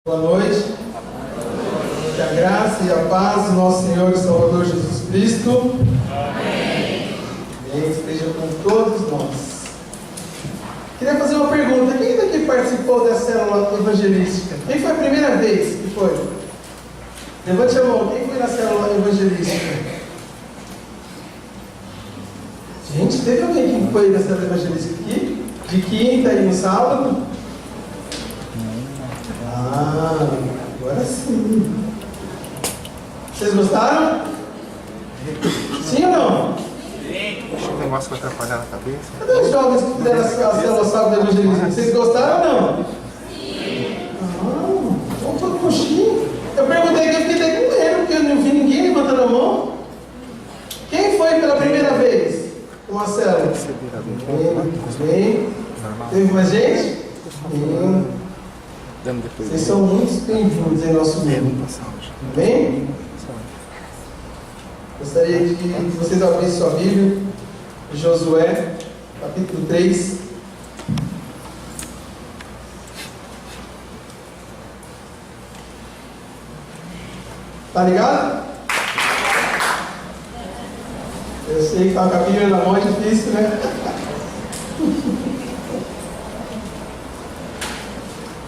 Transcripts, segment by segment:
Boa noite. Que a graça e a paz do nosso Senhor e Salvador Jesus Cristo. Amém. Esteja com todos nós. Queria fazer uma pergunta. Quem daqui participou da célula evangelística? Quem foi a primeira vez que foi? Levante a mão. Quem foi na célula evangelística? Gente, teve alguém que foi na célula evangelística aqui? De quinta e no sábado? Agora sim. Vocês gostaram? Sim ou não? Esse negócio vai atrapalhar na cabeça. Cadê os jovens que fizeram a célula sábado de evangelismo? Vocês gostaram ou não? Sim. Vamos todo coxinho. Eu perguntei aqui, eu fiquei até com medo, porque eu não vi ninguém levantando a mão. Quem foi pela primeira vez? Uma célula? Bem. Teve mais gente? Sim. Vocês são muito bem-vindos em nosso meio. Amém? Gostaria de que vocês abrissem sua Bíblia, Josué, capítulo 3. Tá ligado? Eu sei que tá com a Bíblia na mão é difícil, né?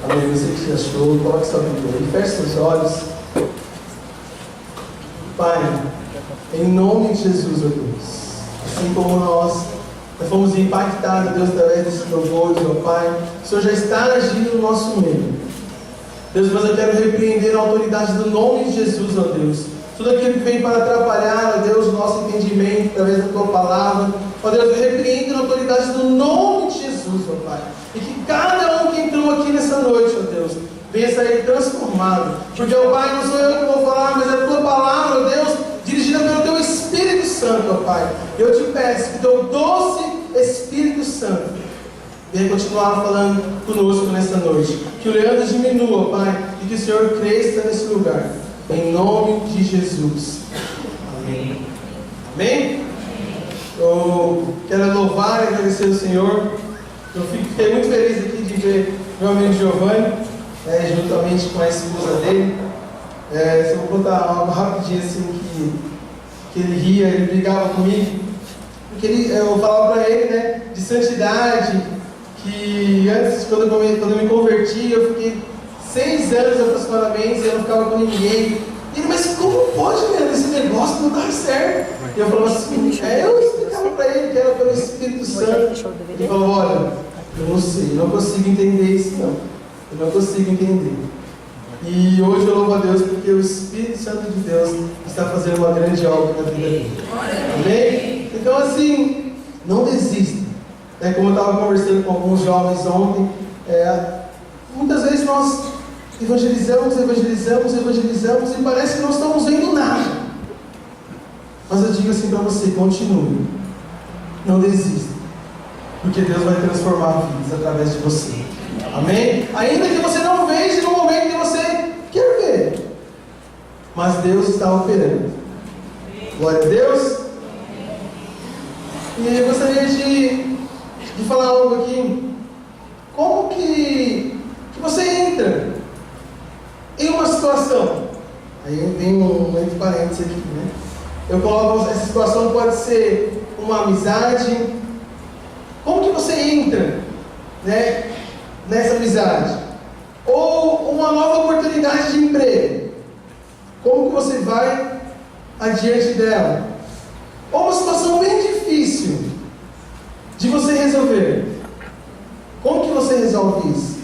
Amém. Você que achou, coloque sua Bíblia aí, feche seus olhos. Pai, em nome de Jesus, ó Deus, assim como nós fomos impactados, Deus, através desses louvores, ó Pai, o Senhor já está agindo no nosso meio. Deus, mas eu quero repreender a autoridade do nome de Jesus, ó Deus. Tudo aquilo que vem para atrapalhar, ó Deus, o nosso entendimento através da Tua palavra, ó Deus, eu repreendo a autoridade do nome de Jesus, ó Pai. E que cada um que entrou aqui nessa noite, ó Deus, venha sair transformado. Porque, ó Pai, não sou eu que vou falar, mas é a Tua palavra, ó Deus, dirigida pelo Teu Espírito Santo, ó Pai. Eu te peço que Teu doce Espírito Santo venha continuar falando conosco nessa noite. Que o Leandro diminua, ó Pai, e que o Senhor cresça nesse lugar. Em nome de Jesus. Amém. Amém? Eu quero louvar e agradecer o Senhor. Eu fiquei muito feliz aqui de ver meu amigo Giovanni, juntamente com a esposa dele. Só vou contar algo rapidinho assim, que ele ria, ele brigava comigo. Porque eu falava para ele, né, de santidade, que antes, quando eu me converti, eu fiquei 6 anos aproximadamente, eu não ficava com ninguém. E ele, mas como pode, Leandro, esse negócio não dá certo? E eu falava assim, eu explicava para ele que era pelo Espírito Santo. Ele falou, olha, eu não sei, eu não consigo entender isso não. Eu não consigo entender. E hoje eu louvo a Deus porque o Espírito Santo de Deus está fazendo uma grande obra na vida dele. Amém? Então assim, não desista. Como eu estava conversando com alguns jovens ontem, muitas vezes nós evangelizamos e parece que não estamos vendo nada. Mas eu digo assim para você, continue. Não desista. Porque Deus vai transformar vidas através de você. Amém? Ainda que você não veja no momento que você quer ver. Mas Deus está operando. Glória a Deus. E eu gostaria de falar algo aqui. Como que você entra em uma situação? Aí vem entre parênteses aqui, né? Eu coloco, essa situação pode ser uma amizade. Como que você entra, né, nessa amizade? Ou uma nova oportunidade de emprego? Como que você vai adiante dela? Ou uma situação bem difícil de você resolver? Como que você resolve isso?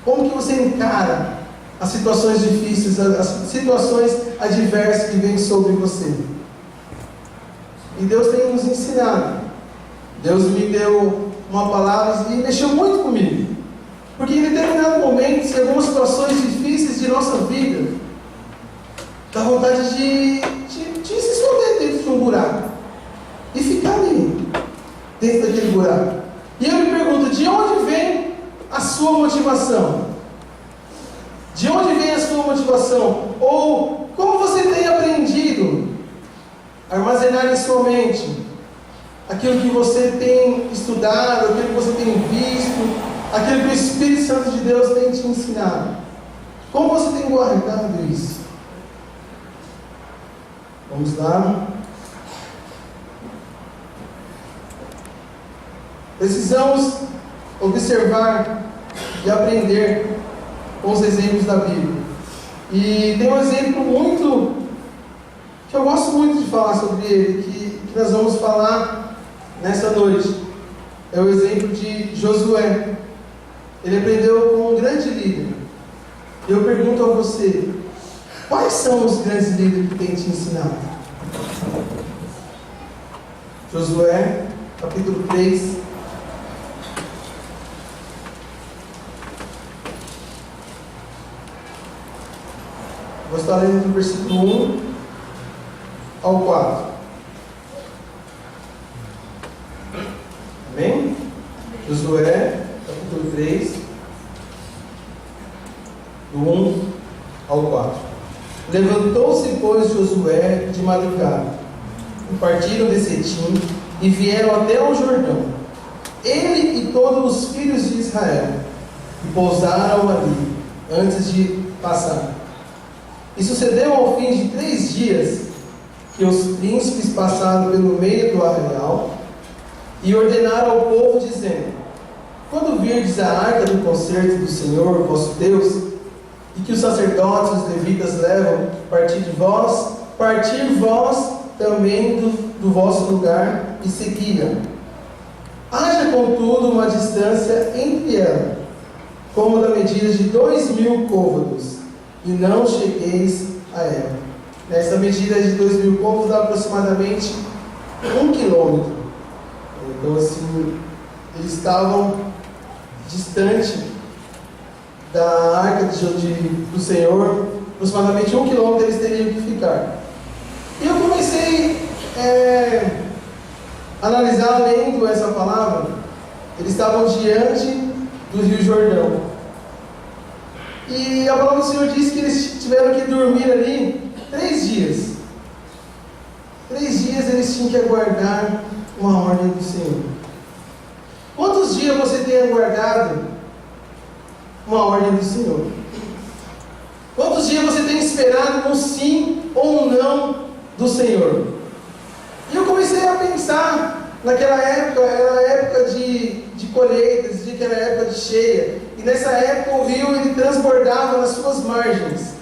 Como que você encara as situações difíceis, as situações adversas que vêm sobre você? E Deus tem nos ensinado. Deus me deu uma palavra e mexeu muito comigo. Porque em determinado momento, em algumas situações difíceis de nossa vida, dá vontade de se esconder dentro de um buraco. E ficar ali, dentro daquele buraco. E eu me pergunto, de onde vem a sua motivação? De onde vem a sua motivação? Ou como você tem aprendido a armazenar em sua mente aquilo que você tem estudado, aquilo que você tem visto, aquilo que o Espírito Santo de Deus tem te ensinado? Como você tem guardado isso? Vamos lá. Precisamos observar e aprender com os exemplos da Bíblia. E tem um exemplo que eu gosto muito de falar sobre ele, que nós vamos falar nessa noite. É o exemplo de Josué. Ele aprendeu com um grande líder. Eu pergunto a você, quais são os grandes líderes que têm te ensinado? Josué, capítulo 3. Vou estar lendo do versículo 1 ao 4. Amém? Josué, capítulo 3, do 1 ao 4. Levantou-se, pois, Josué de madrugada, e partiram de Setim, e vieram até ao Jordão, ele e todos os filhos de Israel, e pousaram ali, antes de passar. E sucedeu ao fim de 3 dias, que os príncipes passaram pelo meio do arraial, e ordenaram ao povo, dizendo: quando virdes a arca do concerto do Senhor vosso Deus, e que os sacerdotes e os levitas levam, partir vós também do vosso lugar, e segui-a. Haja, contudo, uma distância entre ela, como da medida de 2.000 côvados, e não chegueis a ela. Nessa medida de 2.000 côvados dá aproximadamente 1 quilômetro. Então, assim, eles estavam distante da arca do Senhor, aproximadamente 1 quilômetro eles teriam que ficar. E eu comecei a analisar, lendo essa palavra. Eles estavam diante do Rio Jordão. E a palavra do Senhor diz que eles tiveram que dormir ali 3 dias. 3 dias eles tinham que aguardar uma ordem do Senhor. Quantos dias você tem aguardado uma ordem do Senhor? Quantos dias você tem esperado um sim ou um não do Senhor? E eu comecei a pensar, naquela época, era época de colheitas, aquela época de cheia. E nessa época o rio ele transbordava nas suas margens.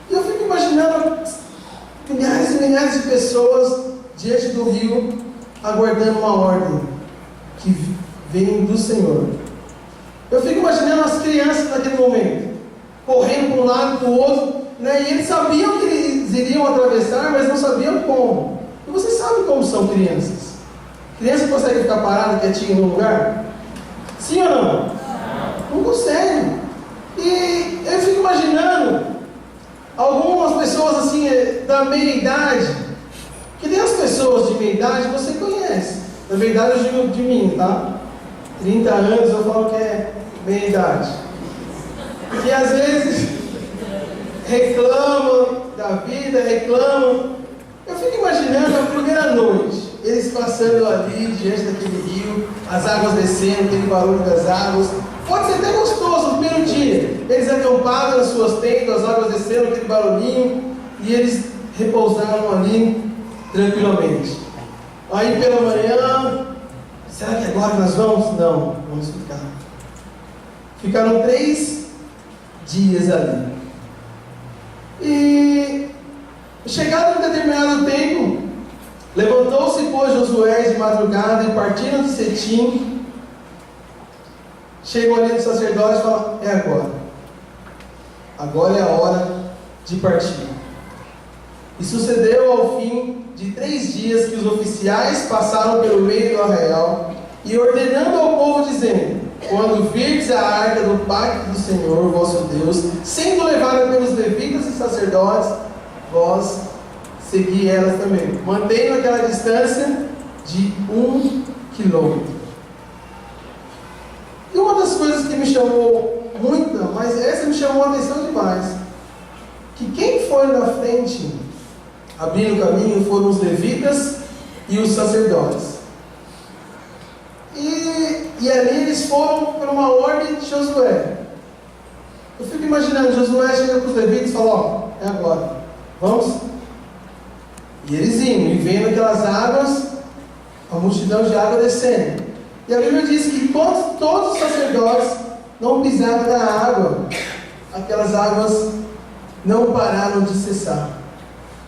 E eu fico imaginando milhares e milhares de pessoas diante do rio, aguardando uma ordem que vem do Senhor. Eu fico imaginando as crianças naquele momento, correndo para um lado e para o outro, né? E eles sabiam que eles iriam atravessar, mas não sabiam como. E vocês sabem como são crianças. Criança consegue ficar parada, quietinha no lugar? Sim ou não? Não consegue. E eu fico imaginando algumas pessoas assim, da meia idade, que tem as pessoas de meia idade, você conhece. Da meia idade eu digo de mim, tá? 30 anos eu falo que é meia idade. Que às vezes reclamam da vida, reclamam. Eu fico imaginando a primeira noite, eles passando ali diante daquele rio, as águas descendo, aquele barulho das águas. Pode ser até gostoso no primeiro dia. Eles acamparam nas suas tendas, as águas descendo, aquele barulhinho, e eles repousaram ali tranquilamente. Aí pela manhã, será que agora nós vamos? Não, vamos ficar. Ficaram 3 dias ali. E chegado um determinado tempo, levantou-se, pois, Josué de madrugada e partiram de Setim. Chegam ali os sacerdotes e falam: é agora. Agora é a hora de partir. E sucedeu ao fim de 3 dias que os oficiais passaram pelo meio do arraial e ordenando ao povo, dizendo: quando virdes a arca do pacto do Senhor vosso Deus, sendo levada pelos levitas e sacerdotes, vós segui elas também, mantendo aquela distância de 1 quilômetro. E uma das coisas que me chamou muita, mas essa me chamou a atenção demais, que quem foi na frente, abrindo o caminho, foram os levitas e os sacerdotes. E ali eles foram por uma ordem de Josué. Eu fico imaginando, Josué chega para os levitas e fala, ó, é agora, vamos? E eles iam, e vendo aquelas águas, a multidão de água descendo. E a Bíblia diz que enquanto todos os sacerdotes não pisaram na água, aquelas águas não pararam de cessar.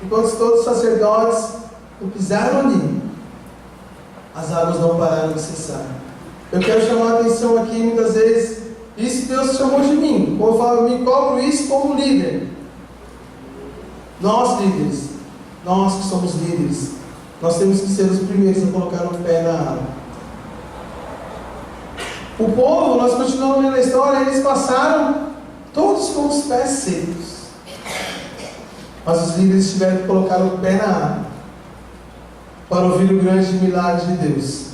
Enquanto todos os sacerdotes não pisaram ali, as águas não pararam de cessar. Eu quero chamar a atenção aqui, muitas vezes, isso Deus chamou de mim. Como eu falo, eu me cobro isso como líder. Nós líderes, nós que somos líderes, nós temos que ser os primeiros a colocar o pé na água. O povo, nós continuamos lendo a história, eles passaram todos com os pés secos. Mas os líderes tiveram que colocar o pé na água para ouvir o grande milagre de Deus.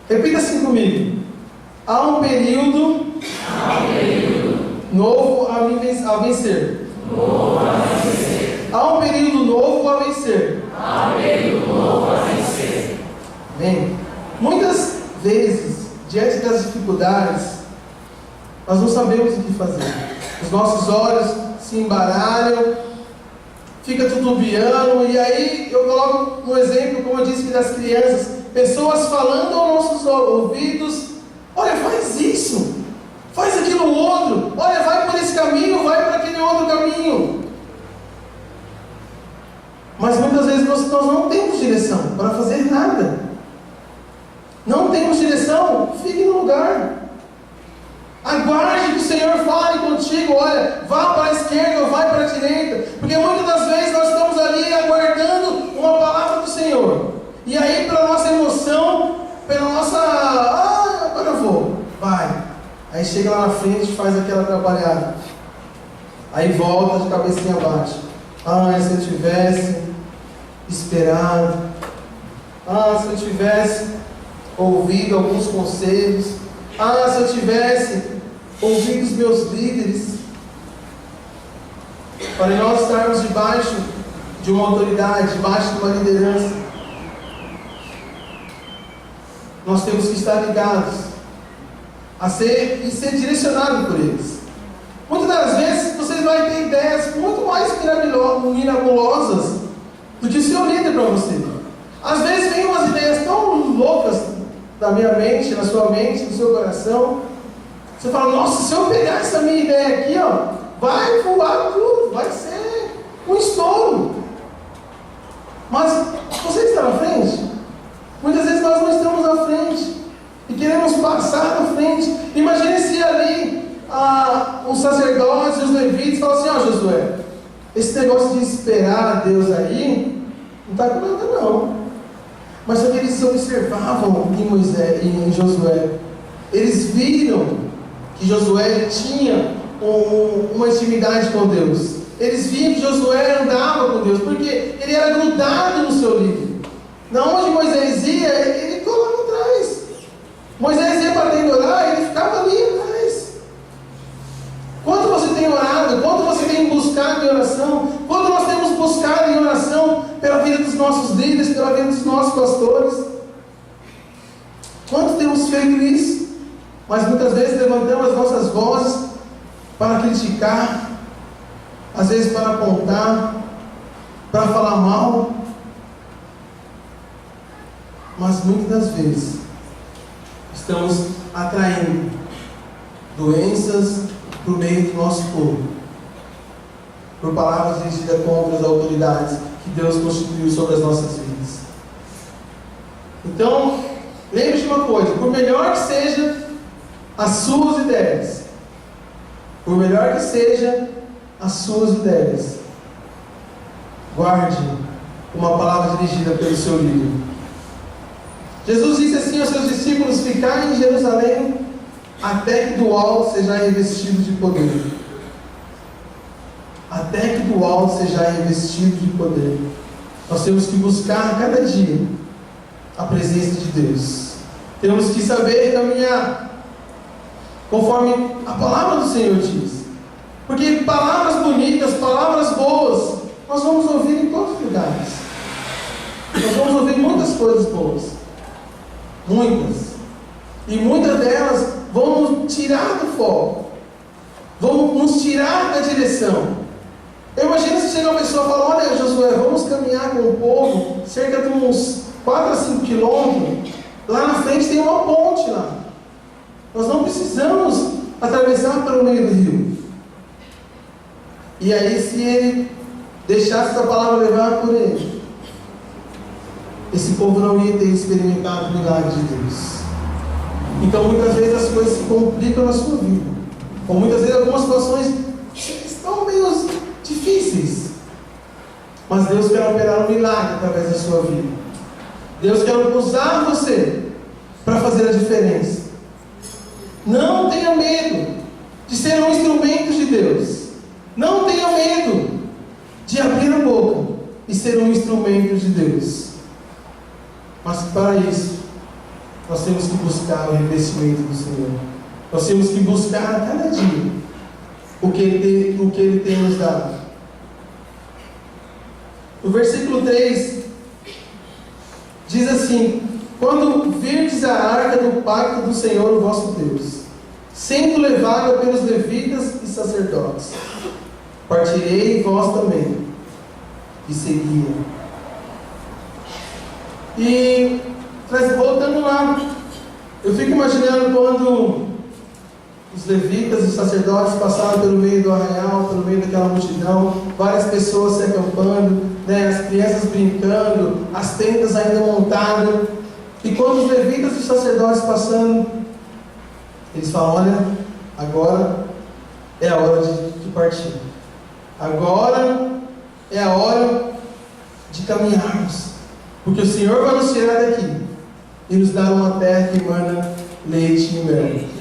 Repita assim comigo. Há um período novo a vencer. Há um período novo a vencer. Amém? Muitas vezes, diante das dificuldades, nós não sabemos o que fazer. Os nossos olhos se embaralham, fica titubeando, e aí eu coloco um exemplo, como eu disse, das crianças, pessoas falando aos nossos ouvidos, olha, faz isso, faz aquilo outro, olha, vai por esse caminho, vai para aquele outro caminho. Mas muitas vezes nós não temos direção para fazer nada. Não temos direção, fique no lugar. Aguarde que o Senhor fale contigo, olha, vá para a esquerda ou vai para a direita. Porque muitas das vezes nós estamos ali aguardando uma palavra do Senhor. E aí, pela nossa emoção, pela nossa, agora eu vou, vai. Aí chega lá na frente e faz aquela atrapalhada. Aí volta de cabecinha abaixo. Se eu tivesse esperado. Se eu tivesse ouvido alguns conselhos. Se eu tivesse ouvido os meus líderes. Para nós estarmos debaixo de uma autoridade, debaixo de uma liderança, nós temos que estar ligados a ser direcionados por eles. Muitas das vezes vocês vão ter ideias muito mais miraculosas do que o seu líder para você. Às vezes vem umas ideias tão loucas da minha mente, na sua mente, no seu coração. Você fala, nossa, se eu pegar essa minha ideia aqui, vai voar tudo, vai ser um estouro. Mas você está na frente? Muitas vezes nós não estamos na frente e queremos passar na frente. Imagine se ali os sacerdotes e os levitas falam assim, Josué, esse negócio de esperar a Deus aí não está com nada não. Mas só que eles observavam em Josué. Eles viram que Josué tinha uma intimidade com Deus. Eles viam que Josué andava com Deus, porque ele era grudado no seu líder. Na onde Moisés ia, ele colava atrás. Moisés ia para dentro orar, ele ficava ali atrás. Quanto você tem orado? Quanto você tem buscado em oração? Quanto nós temos buscado em oração pela vida dos nossos líderes, pela vida dos nossos pastores? Quanto temos feito isso? Mas muitas vezes levantamos as nossas vozes para criticar, às vezes para apontar, para falar mal. Mas muitas das vezes estamos atraindo doenças para o meio do nosso povo, por palavras dirigidas contra as autoridades que Deus constituiu sobre as nossas vidas. Então, lembre-se de uma coisa: por melhor que sejam as suas ideias, por melhor que sejam as suas ideias, guarde uma palavra dirigida pelo seu líder. Jesus disse assim aos seus discípulos: ficai em Jerusalém até que do alto sejais revestido de poder. Até que do alto sejais revestido de poder. Nós temos que buscar a cada dia a presença de Deus. Temos que saber caminhar conforme a palavra do Senhor diz. Porque palavras bonitas, palavras boas, nós vamos ouvir em todos os lugares. Nós vamos ouvir muitas coisas boas. Muitas. E muitas delas vão nos tirar do foco. tirar da direção. Eu imagino se chega uma pessoa e fala: olha, Josué, vamos caminhar com o povo cerca de uns 4 a 5 quilômetros. Lá na frente tem uma ponte lá. Nós não precisamos atravessar pelo meio do rio. E aí, se ele deixasse essa palavra levar por ele, esse povo não ia ter experimentado o milagre de Deus. Então, muitas vezes as coisas se complicam na sua vida. Ou muitas vezes algumas situações estão meio difíceis. Mas Deus quer operar um milagre através da sua vida. Deus quer usar você para fazer a diferença. Não tenha medo de ser um instrumento de Deus. Não tenha medo de abrir a boca e ser um instrumento de Deus. Mas para isso, nós temos que buscar o revestimento do Senhor. Nós temos que buscar a cada dia o que Ele tem nos dado. No versículo 3, diz assim: quando virdes a arca do pacto do Senhor, o vosso Deus, sendo levada pelos levitas e sacerdotes, partirei vós também, e seguia. E, voltando lá, eu fico imaginando quando os levitas e os sacerdotes passaram pelo meio do arraial, pelo meio daquela multidão, várias pessoas se acampando, né, as crianças brincando, as tendas ainda montadas. E quando os levitas e os sacerdotes passando, eles falam: olha, agora é a hora de partir. Agora é a hora de caminharmos. Porque o Senhor vai nos tirar daqui e nos dar uma terra que emana leite e mel.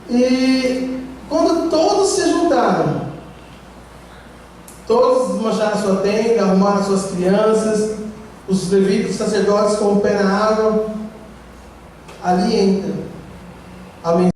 E quando todos se juntaram, todos desmancharam a sua tenda, arrumaram as suas crianças, os levitas e sacerdotes com o pé na água, ali entra a mensagem